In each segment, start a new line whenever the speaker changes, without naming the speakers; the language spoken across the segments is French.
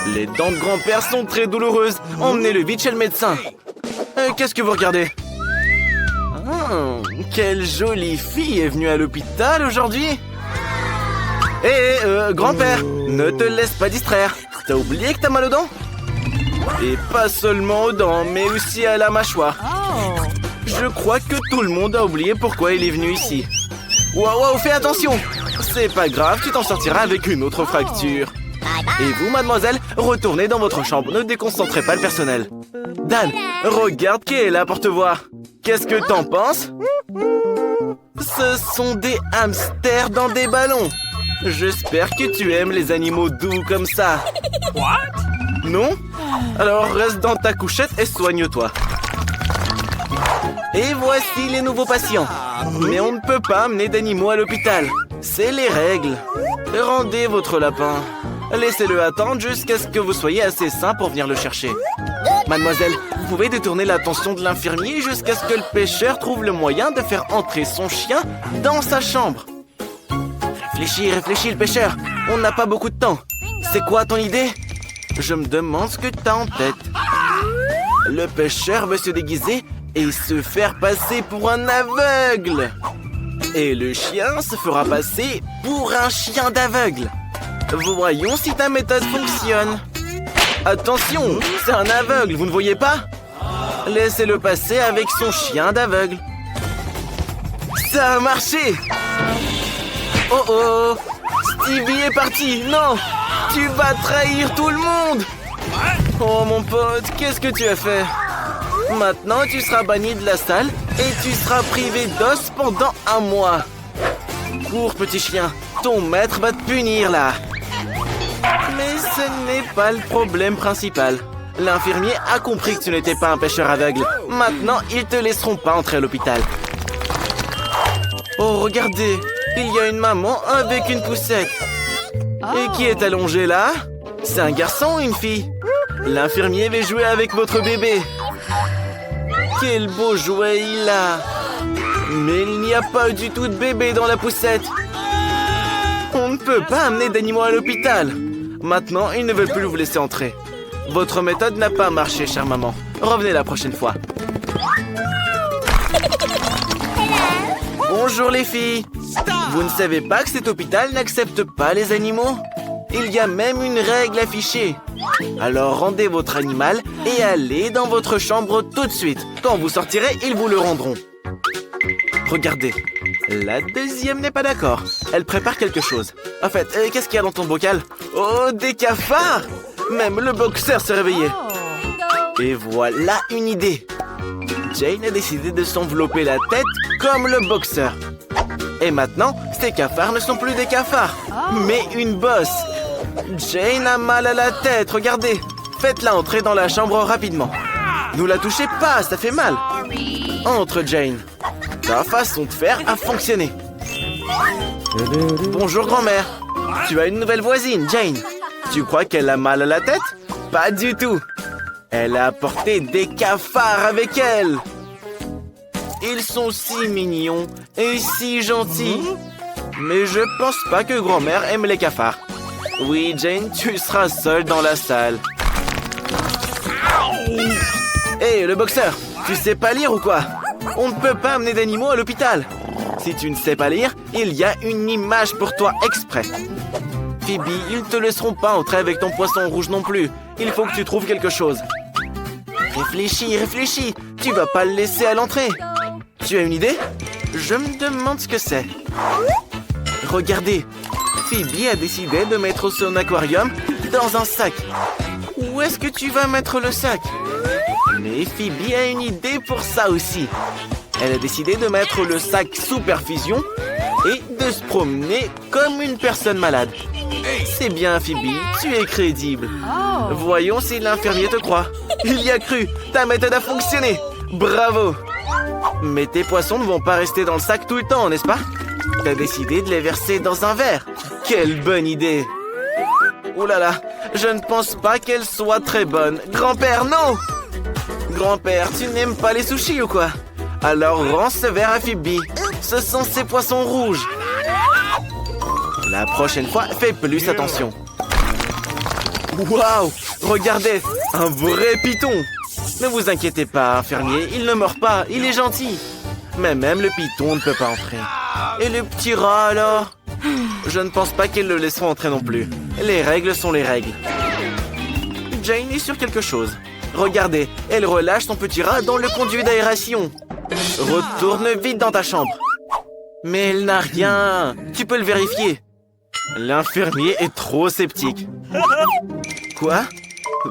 Les dents de grand-père sont très douloureuses. Emmenez-le vite chez le médecin. Qu'est-ce que vous regardez? Quelle jolie fille est venue à l'hôpital aujourd'hui. Grand-père, ne te laisse pas distraire. T'as oublié que t'as mal aux dents? Et pas seulement aux dents, mais aussi à la mâchoire. Je crois que tout le monde a oublié pourquoi il est venu ici. Waouh, fais attention! C'est pas grave, tu t'en sortiras avec une autre fracture. Et vous, mademoiselle, retournez dans votre chambre. Ne déconcentrez pas le personnel. Dan, regarde qui est là pour te voir. Qu'est-ce que t'en penses? Ce sont des hamsters dans des ballons. J'espère que tu aimes les animaux doux comme ça. Non? Alors reste dans ta couchette et soigne-toi. Et voici les nouveaux patients. Mais on ne peut pas amener d'animaux à l'hôpital. C'est les règles. Rendez votre lapin. Laissez-le attendre jusqu'à ce que vous soyez assez sain pour venir le chercher. Mademoiselle, vous pouvez détourner l'attention de l'infirmier jusqu'à ce que le pêcheur trouve le moyen de faire entrer son chien dans sa chambre. Réfléchis, le pêcheur. On n'a pas beaucoup de temps. C'est quoi ton idée? Je me demande ce que t'as en tête. Le pêcheur veut se déguiser et se faire passer pour un aveugle. Et le chien se fera passer pour un chien d'aveugle. Voyons si ta méthode fonctionne. Attention, c'est un aveugle, vous ne voyez pas? Laissez-le passer avec son chien d'aveugle. Ça a marché! Oh, Stevie est parti. Non, tu vas trahir tout le monde. Oh mon pote, qu'est-ce que tu as fait? Maintenant, tu seras banni de la salle et tu seras privé d'os pendant 1 mois. Cours, petit chien, ton maître va te punir là. Mais ce n'est pas le problème principal. L'infirmier a compris que tu n'étais pas un pêcheur aveugle. Maintenant, ils te laisseront pas entrer à l'hôpital. Oh, regardez, il y a une maman avec une poussette. Et qui est allongée là? C'est un garçon ou une fille? L'infirmier veut jouer avec votre bébé. Quel beau jouet il a! Mais il n'y a pas du tout de bébé dans la poussette. On ne peut pas amener d'animaux à l'hôpital. Maintenant, ils ne veulent plus vous laisser entrer. Votre méthode n'a pas marché, chère maman. Revenez la prochaine fois. Bonjour les filles. Vous ne savez pas que cet hôpital n'accepte pas les animaux? Il y a même une règle affichée. Alors rendez votre animal et allez dans votre chambre tout de suite. Quand vous sortirez, ils vous le rendront. Regardez, la deuxième n'est pas d'accord. Elle prépare quelque chose. En fait, qu'est-ce qu'il y a dans ton bocal? Oh, des cafards! Même le boxeur s'est réveillé. Et voilà une idée. Jane a décidé de s'envelopper la tête comme le boxeur. Et maintenant, ces cafards ne sont plus des cafards, mais une bosse. Jane a mal à la tête, regardez. Faites-la entrer dans la chambre rapidement. Ne la touchez pas, ça fait mal. Entre, Jane. Ta façon de faire a fonctionné. Bonjour, grand-mère. Tu as une nouvelle voisine, Jane. Tu crois qu'elle a mal à la tête? Pas du tout. Elle a apporté des cafards avec elle. Ils sont si mignons et si gentils. Mais je pense pas que grand-mère aime les cafards. Oui, Jane, tu seras seule dans la salle. Hé, le boxeur, tu sais pas lire ou quoi? On ne peut pas amener d'animaux à l'hôpital. Si tu ne sais pas lire, il y a une image pour toi exprès. Phoebe, ils ne te laisseront pas entrer avec ton poisson rouge non plus. Il faut que tu trouves quelque chose. Réfléchis. Tu vas pas le laisser à l'entrée. Tu as une idée? Je me demande ce que c'est. Regardez. Phoebe a décidé de mettre son aquarium dans un sac. Où est-ce que tu vas mettre le sac? Mais Phoebe a une idée pour ça aussi. Elle a décidé de mettre le sac sous perfusion et de se promener comme une personne malade. C'est bien, Phoebe, tu es crédible. Voyons si l'infirmier te croit. Il y a cru, ta méthode a fonctionné. Bravo. Mais tes poissons ne vont pas rester dans le sac tout le temps, n'est-ce pas? T'as décidé de les verser dans un verre. Quelle bonne idée. Ouh là là, je ne pense pas qu'elle soit très bonne. Grand-père, non! Grand-père, tu n'aimes pas les sushis ou quoi? Alors rends ce verre à Phoebe. Ce sont ces poissons rouges. La prochaine fois, fais plus attention. Waouh! Regardez, un vrai python! Ne vous inquiétez pas, infirmier, il ne mord pas, il est gentil. Mais même le python ne peut pas entrer. Et le petit rat, alors? Je ne pense pas qu'ils le laisseront entrer non plus. Les règles sont les règles. Jane est sur quelque chose. Regardez, elle relâche son petit rat dans le conduit d'aération. Retourne vite dans ta chambre. Mais elle n'a rien. Tu peux le vérifier. L'infirmier est trop sceptique. Quoi?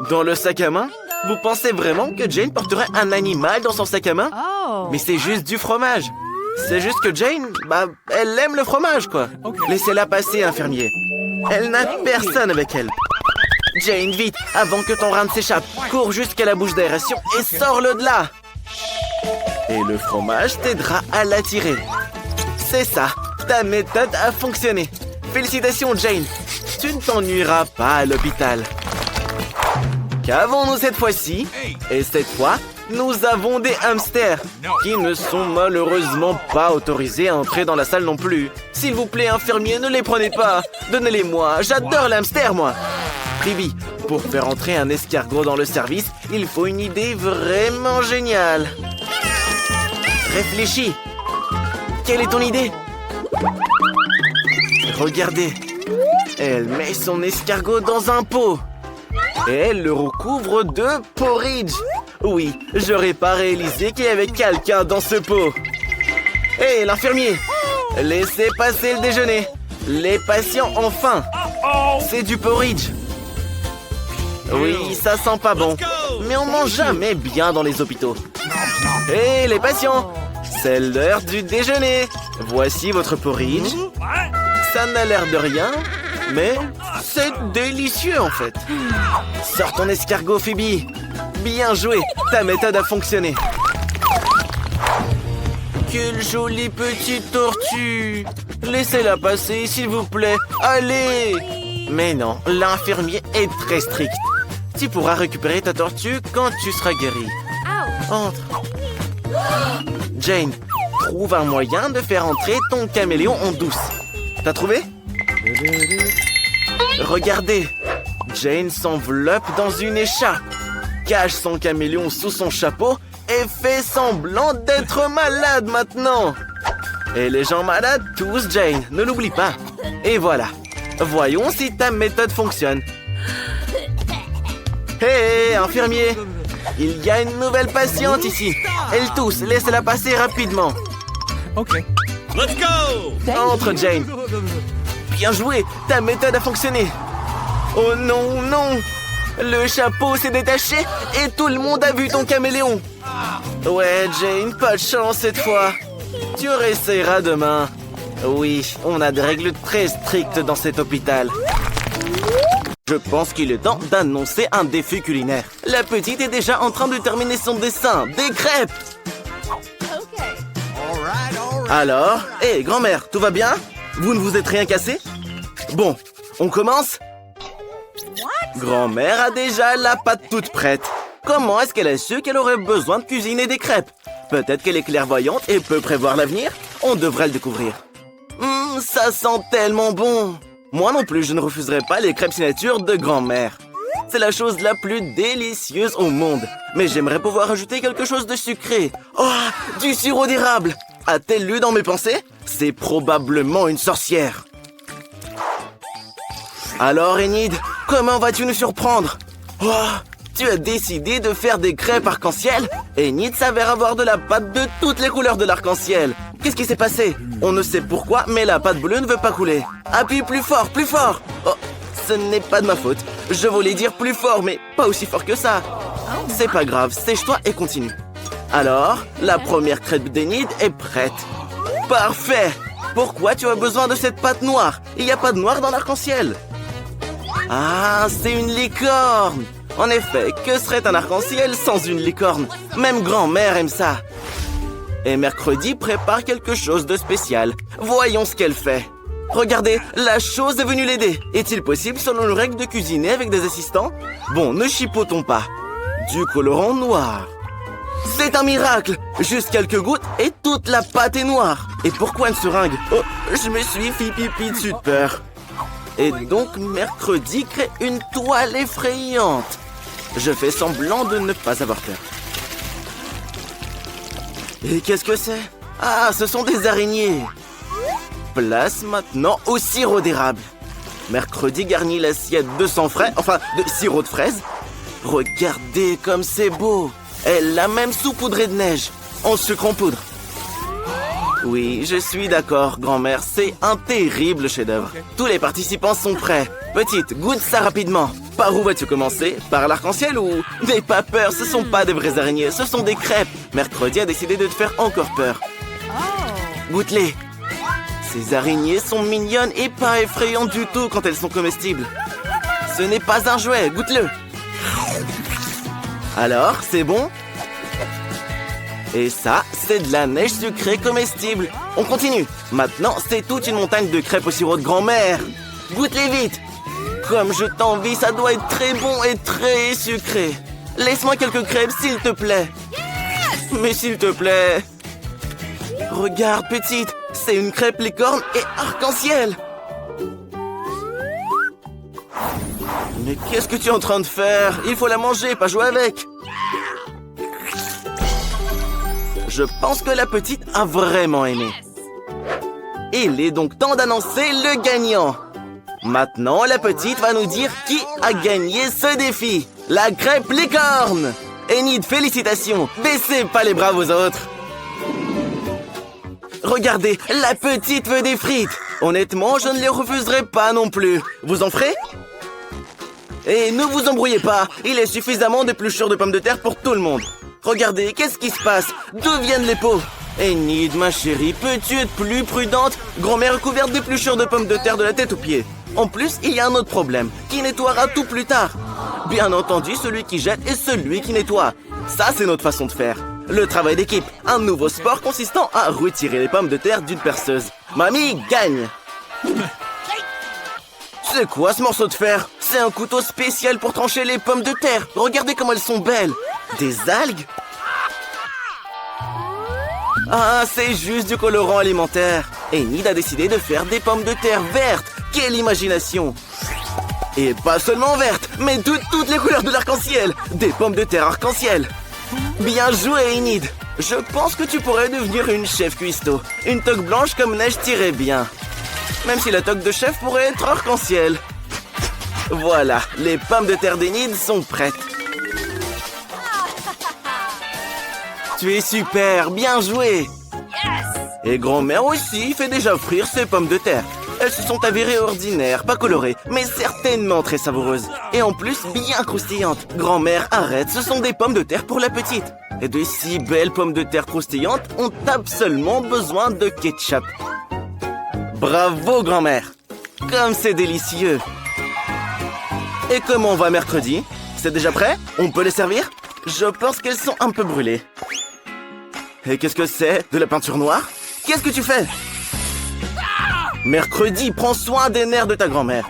Dans le sac à main? Vous pensez vraiment que Jane porterait un animal dans son sac à main? Mais c'est juste du fromage. C'est juste que Jane, elle aime le fromage, quoi. Laissez-la passer, infirmier. Elle n'a personne avec elle. Jane, vite, avant que ton rein ne s'échappe. Cours jusqu'à la bouche d'aération et sors-le de là. Et le fromage t'aidera à l'attirer. C'est ça, ta méthode a fonctionné. Félicitations, Jane. Tu ne t'ennuieras pas à l'hôpital. Qu'avons-nous cette fois-ci? Et cette fois, nous avons des hamsters qui ne sont malheureusement pas autorisés à entrer dans la salle non plus. S'il vous plaît, infirmier, ne les prenez pas. Donnez-les-moi, j'adore les hamsters, moi. Pribi, pour faire entrer un escargot dans le service, il faut une idée vraiment géniale. Réfléchis. Quelle est ton idée? Regardez. Elle met son escargot dans un pot. Et elle le recouvre de porridge. Oui, j'aurais pas réalisé qu'il y avait quelqu'un dans ce pot. Hé, l'infirmier! Laissez passer le déjeuner. Les patients ont faim. C'est du porridge. Oui, ça sent pas bon. Mais on mange jamais bien dans les hôpitaux. Hé, les patients! C'est l'heure du déjeuner. Voici votre porridge. Ça n'a l'air de rien, mais c'est délicieux en fait. Sors ton escargot, Phoebe. Bien joué, ta méthode a fonctionné. Quelle jolie petite tortue. Laissez-la passer, s'il vous plaît. Allez. Mais non, l'infirmier est très strict. Tu pourras récupérer ta tortue quand tu seras guéri. Entre. Jane, trouve un moyen de faire entrer ton caméléon en douce. T'as trouvé? Regardez, Jane s'enveloppe dans une écharpe, cache son caméléon sous son chapeau et fait semblant d'être malade maintenant. Et les gens malades toussent Jane, ne l'oublie pas. Et voilà, voyons si ta méthode fonctionne. Hé, infirmier, il y a une nouvelle patiente ici. Elle tousse, laisse-la passer rapidement.
Ok.
Let's go!
Entre, Jane. Bien joué, ta méthode a fonctionné. Oh non, non. Le chapeau s'est détaché et tout le monde a vu ton caméléon. Ouais, Jane, pas de chance cette fois. Tu réessayeras demain. Oui, on a des règles très strictes dans cet hôpital. Je pense qu'il est temps d'annoncer un défi culinaire. La petite est déjà en train de terminer son dessin. Des crêpes! Alors, hé, grand-mère, tout va bien? Vous ne vous êtes rien cassé? Bon, on commence? Grand-mère a déjà la pâte toute prête. Comment est-ce qu'elle a su qu'elle aurait besoin de cuisiner des crêpes? Peut-être qu'elle est clairvoyante et peut prévoir l'avenir? On devrait le découvrir. Ça sent tellement bon! Moi non plus, je ne refuserai pas les crêpes signature de grand-mère. C'est la chose la plus délicieuse au monde. Mais j'aimerais pouvoir ajouter quelque chose de sucré. Oh, du sirop d'érable! A-t-elle lu dans mes pensées? C'est probablement une sorcière. Alors, Enid, comment vas-tu nous surprendre? Oh, tu as décidé de faire des crêpes arc-en-ciel? Enid s'avère avoir de la pâte de toutes les couleurs de l'arc-en-ciel. Qu'est-ce qui s'est passé? On ne sait pourquoi, mais la pâte bleue ne veut pas couler. Appuie plus fort, plus fort! Oh, ce n'est pas de ma faute. Je voulais dire plus fort, mais pas aussi fort que ça. C'est pas grave, sèche-toi et continue. Alors, la première crêpe d'Enid est prête. Parfait! Pourquoi tu as besoin de cette pâte noire? Il n'y a pas de noir dans l'arc-en-ciel. Ah, c'est une licorne! En effet, que serait un arc-en-ciel sans une licorne? Même grand-mère aime ça. Et mercredi prépare quelque chose de spécial. Voyons ce qu'elle fait. Regardez, la chose est venue l'aider. Est-il possible, selon nos règles, de cuisiner avec des assistants? Bon, ne chipotons pas. Du colorant noir. C'est un miracle! Juste quelques gouttes et toute la pâte est noire. Et pourquoi une seringue? Oh, je me suis fait pipi dessus de peur. Et donc, mercredi crée une toile effrayante. Je fais semblant de ne pas avoir peur. Et qu'est-ce que c'est? Ah, ce sont des araignées. Place maintenant au sirop d'érable. Mercredi garnit l'assiette de de sirop de fraise. Regardez comme c'est beau. Elle l'a même saupoudré de neige, en sucre en poudre. Oui, je suis d'accord, grand-mère, c'est un terrible chef-d'œuvre. Tous les participants sont prêts. Petite, goûte ça rapidement. Par où vas-tu commencer? Par l'arc-en-ciel ou... N'aie pas peur, ce sont pas des vraies araignées, ce sont des crêpes. Mercredi a décidé de te faire encore peur. Goûte-les. Ces araignées sont mignonnes et pas effrayantes du tout quand elles sont comestibles. Ce n'est pas un jouet, goûte-le. Alors, c'est bon? Et ça, c'est de la neige sucrée comestible. On continue. Maintenant, c'est toute une montagne de crêpes au sirop de grand-mère. Goûte-les vite. Comme je t'envie, ça doit être très bon et très sucré. Laisse-moi quelques crêpes, s'il te plaît. Mais s'il te plaît. Regarde, petite, c'est une crêpe licorne et arc-en-ciel. Mais qu'est-ce que tu es en train de faire? Il faut la manger, pas jouer avec. Je pense que la petite a vraiment aimé. Il est donc temps d'annoncer le gagnant. Maintenant, la petite va nous dire qui a gagné ce défi. La crêpe licorne. Enid, félicitations. Baissez pas les bras aux autres. Regardez, la petite veut des frites. Honnêtement, je ne les refuserai pas non plus. Vous en ferez? Et ne vous embrouillez pas. Il est suffisamment d'épluchures de pommes de terre pour tout le monde. Regardez, qu'est-ce qui se passe? D'où viennent les pots? Enid, ma chérie, peux-tu être plus prudente? Grand-mère est couverte d'épluchures de pommes de terre de la tête aux pieds. En plus, il y a un autre problème. Qui nettoiera tout plus tard? Bien entendu, celui qui jette et celui qui nettoie. Ça, c'est notre façon de faire. Le travail d'équipe. Un nouveau sport consistant à retirer les pommes de terre d'une perceuse. Mamie gagne. C'est quoi ce morceau de fer? C'est un couteau spécial pour trancher les pommes de terre. Regardez comme elles sont belles. Des algues? Ah, c'est juste du colorant alimentaire. Enid a décidé de faire des pommes de terre vertes. Quelle imagination! Et pas seulement vertes, mais de toutes les couleurs de l'arc-en-ciel. Des pommes de terre arc-en-ciel. Bien joué, Enid. Je pense que tu pourrais devenir une chef cuistot. Une toque blanche comme neige t'irait bien. Même si la toque de chef pourrait être arc-en-ciel. Voilà, les pommes de terre d'Enid sont prêtes. Tu es super, bien joué. Et grand-mère aussi fait déjà frire ses pommes de terre. Elles se sont avérées ordinaires, pas colorées, mais certainement très savoureuses. Et en plus, bien croustillantes. Grand-mère, arrête, ce sont des pommes de terre pour la petite. Et de si belles pommes de terre croustillantes ont absolument besoin de ketchup. Bravo, grand-mère. Comme c'est délicieux. Et comment va mercredi? C'est déjà prêt? On peut les servir? Je pense qu'elles sont un peu brûlées. Et qu'est-ce que c'est? De la peinture noire? Qu'est-ce que tu fais? Mercredi, prends soin des nerfs de ta grand-mère.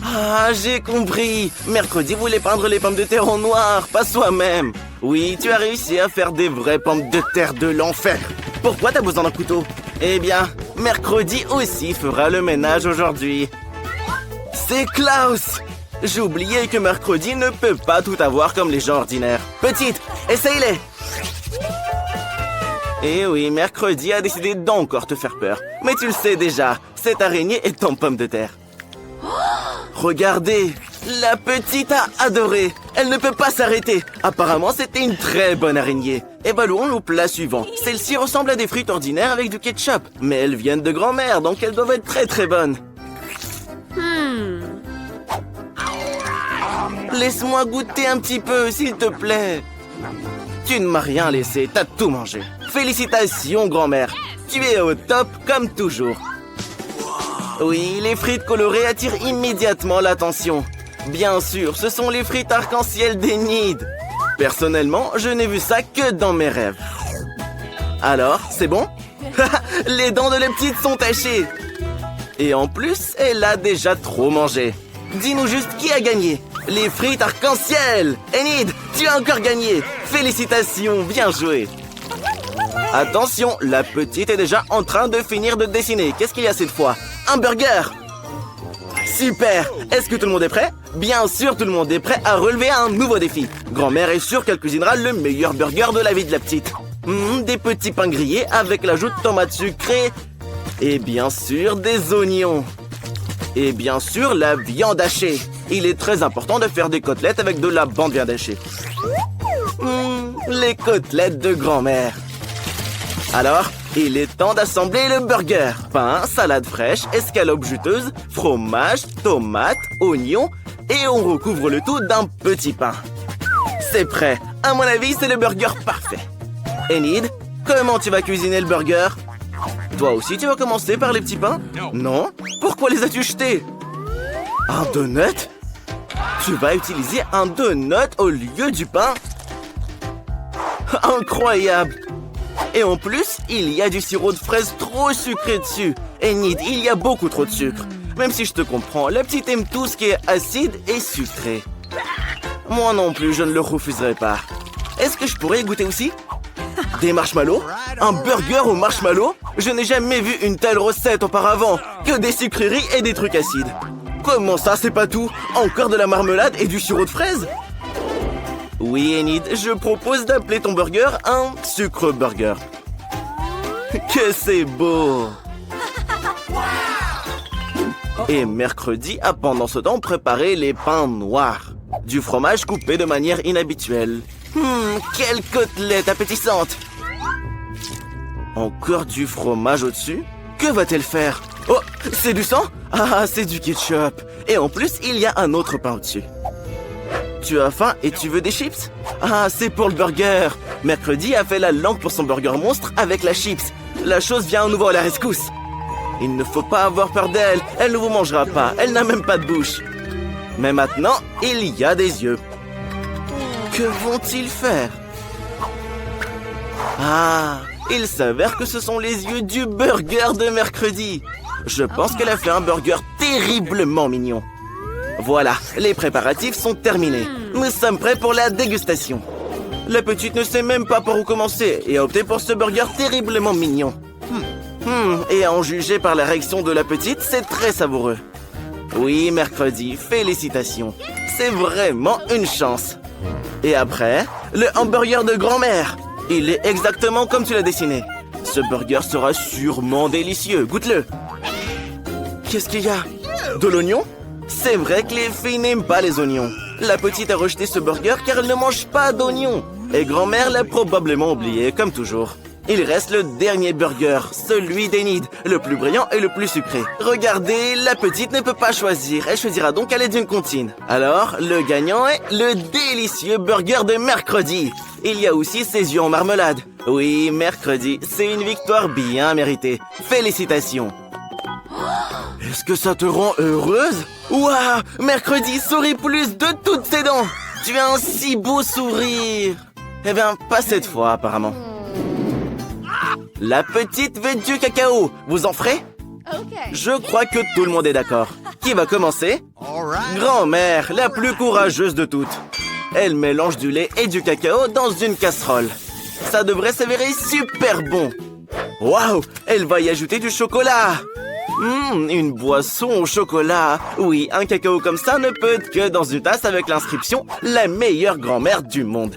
Ah, j'ai compris. Mercredi voulait peindre les pommes de terre en noir, pas soi-même. Oui, tu as réussi à faire des vraies pommes de terre de l'enfer. Pourquoi t'as besoin d'un couteau? Eh bien, mercredi aussi fera le ménage aujourd'hui. C'est Klaus! J'ai oublié que mercredi ne peut pas tout avoir comme les gens ordinaires. Petite, essaye-les! Eh oui, mercredi a décidé d'encore te faire peur. Mais tu le sais déjà, cette araignée est en pomme de terre. Regardez, la petite a adoré. Elle ne peut pas s'arrêter. Apparemment, c'était une très bonne araignée. Évaluons au plat suivant. Celles-ci ressemblent à des frites ordinaires avec du ketchup. Mais elles viennent de grand-mère, donc elles doivent être très très bonnes. Laisse-moi goûter un petit peu, s'il te plaît. Tu ne m'as rien laissé, t'as tout mangé. Félicitations, grand-mère. Tu es au top, comme toujours. Oui, les frites colorées attirent immédiatement l'attention. Bien sûr, ce sont les frites arc-en-ciel d'Enid. Personnellement, je n'ai vu ça que dans mes rêves. Alors, c'est bon? Les dents de la petite sont tachées. Et en plus, elle a déjà trop mangé. Dis-nous juste qui a gagné. Les frites arc-en-ciel. Enid, tu as encore gagné. Félicitations, bien joué. Attention, la petite est déjà en train de finir de dessiner. Qu'est-ce qu'il y a cette fois? Un burger! Super! Est-ce que tout le monde est prêt? Bien sûr, tout le monde est prêt à relever un nouveau défi. Grand-mère est sûre qu'elle cuisinera le meilleur burger de la vie de la petite. Des petits pains grillés avec l'ajout de tomates sucrées. Et bien sûr, des oignons. Et bien sûr, la viande hachée. Il est très important de faire des côtelettes avec de la bande viande hachée. Les côtelettes de grand-mère. Alors, il est temps d'assembler le burger. Pain, salade fraîche, escalope juteuse, fromage, tomates, oignons et on recouvre le tout d'un petit pain. C'est prêt. À mon avis, c'est le burger parfait. Enid, comment tu vas cuisiner le burger? Toi aussi, tu vas commencer par les petits pains? Non? Pourquoi les as-tu jetés? Un donut? Tu vas utiliser un donut au lieu du pain? Incroyable! Et en plus, il y a du sirop de fraise trop sucré dessus. Enid, il y a beaucoup trop de sucre. Même si je te comprends, la petite aime tout ce qui est acide et sucré. Moi non plus, je ne le refuserai pas. Est-ce que je pourrais goûter aussi? Des marshmallows? Un burger au marshmallow? Je n'ai jamais vu une telle recette auparavant. Que des sucreries et des trucs acides. Comment ça, c'est pas tout? Encore de la marmelade et du sirop de fraise? Oui, Enid, je propose d'appeler ton burger un sucre burger. Que c'est beau! Et mercredi a pendant ce temps préparé les pains noirs. Du fromage coupé de manière inhabituelle. Quelle côtelette appétissante! Encore du fromage au-dessus? Que va-t-elle faire? Oh, c'est du sang? Ah, c'est du ketchup. Et en plus, il y a un autre pain au-dessus. Tu as faim et tu veux des chips? Ah, c'est pour le burger. Mercredi a fait la langue pour son burger monstre avec la chips. La chose vient à nouveau à la rescousse. Il ne faut pas avoir peur d'elle. Elle ne vous mangera pas. Elle n'a même pas de bouche. Mais maintenant, il y a des yeux. Que vont-ils faire? Ah, il s'avère que ce sont les yeux du burger de mercredi. Je pense qu'elle a fait un burger terriblement mignon. Voilà, les préparatifs sont terminés. Nous sommes prêts pour la dégustation. La petite ne sait même pas par où commencer et a opté pour ce burger terriblement mignon. Et à en juger par la réaction de la petite, c'est très savoureux. Oui, mercredi, félicitations. C'est vraiment une chance. Et après, le hamburger de grand-mère. Il est exactement comme tu l'as dessiné. Ce burger sera sûrement délicieux. Goûte-le. Qu'est-ce qu'il y a? De l'oignon? C'est vrai que les filles n'aiment pas les oignons. La petite a rejeté ce burger car elle ne mange pas d'oignons. Et grand-mère l'a probablement oublié, comme toujours. Il reste le dernier burger, celui d'Enid, le plus brillant et le plus sucré. Regardez, la petite ne peut pas choisir. Elle choisira donc à l'aide d'une comptine. Alors, le gagnant est le délicieux burger de mercredi. Il y a aussi ses yeux en marmelade. Oui, mercredi, c'est une victoire bien méritée. Félicitations. Est-ce que ça te rend heureuse? Waouh! Mercredi sourit plus de toutes ses dents! Tu as un si beau sourire! Eh bien, pas cette fois, apparemment. La petite veut du cacao. Vous en ferez? Je crois que tout le monde est d'accord. Qui va commencer? Grand-mère, la plus courageuse de toutes. Elle mélange du lait et du cacao dans une casserole. Ça devrait s'avérer super bon. Waouh! Elle va y ajouter du chocolat. Une boisson au chocolat. Oui, un cacao comme ça ne peut être que dans une tasse avec l'inscription « La meilleure grand-mère du monde ».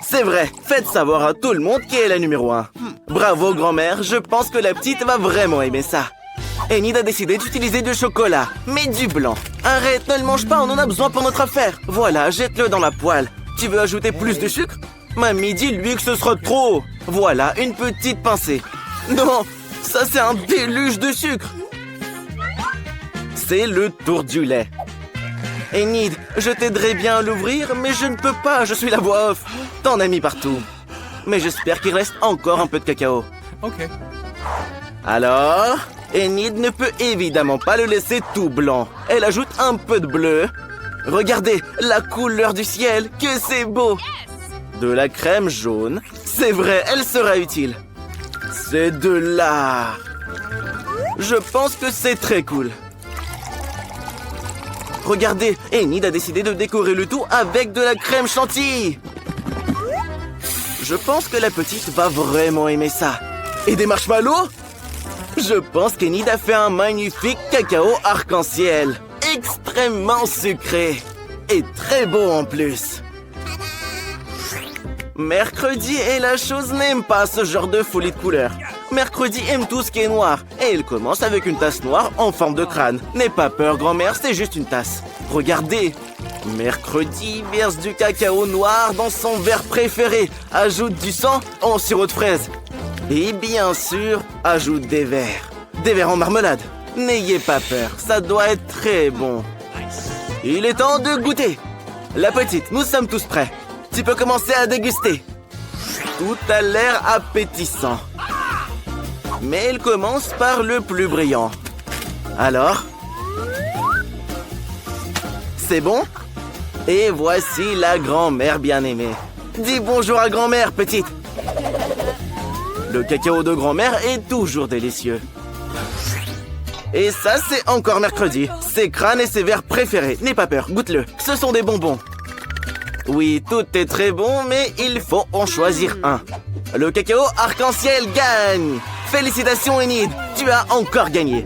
C'est vrai, faites savoir à tout le monde qui est la numéro 1. Bravo grand-mère, je pense que la petite va vraiment aimer ça. Enid a décidé d'utiliser du chocolat, mais du blanc. Arrête, ne le mange pas, on en a besoin pour notre affaire. Voilà, jette-le dans la poêle. Tu veux ajouter plus de sucre? Mamie, dis-lui que ce sera trop. Voilà, une petite pincée. Non, ça c'est un déluge de sucre. C'est le tour du lait. Enid, je t'aiderais bien à l'ouvrir, mais je ne peux pas, je suis la voix off. T'en as mis partout. Mais j'espère qu'il reste encore un peu de cacao.
Ok.
Alors, Enid ne peut évidemment pas le laisser tout blanc. Elle ajoute un peu de bleu. Regardez, la couleur du ciel, que c'est beau. De la crème jaune. C'est vrai, elle sera utile. C'est de l'art. Je pense que c'est très cool. Regardez, Enid a décidé de décorer le tout avec de la crème chantilly. Je pense que la petite va vraiment aimer ça. Et des marshmallows? Je pense qu'Enid a fait un magnifique cacao arc-en-ciel. Extrêmement sucré. Et très beau en plus. Mercredi et la chose n'aime pas ce genre de folie de couleurs. Mercredi aime tout ce qui est noir. Et il commence avec une tasse noire en forme de crâne. N'aie pas peur, grand-mère, c'est juste une tasse. Regardez. Mercredi verse du cacao noir dans son verre préféré. Ajoute du sang en sirop de fraise. Et bien sûr, ajoute des verres. Des verres en marmelade. N'ayez pas peur, ça doit être très bon. Il est temps de goûter. La petite, nous sommes tous prêts. Tu peux commencer à déguster. Tout a l'air appétissant. Mais il commence par le plus brillant. Alors? C'est bon? Et voici la grand-mère bien-aimée. Dis bonjour à grand-mère, petite. Le cacao de grand-mère est toujours délicieux. Et ça, c'est encore mercredi. Ses crânes et ses verres préférés. N'aie pas peur, goûte-le. Ce sont des bonbons. Oui, tout est très bon, mais il faut en choisir un. Le cacao arc-en-ciel gagne. Félicitations, Enid. Tu as encore gagné.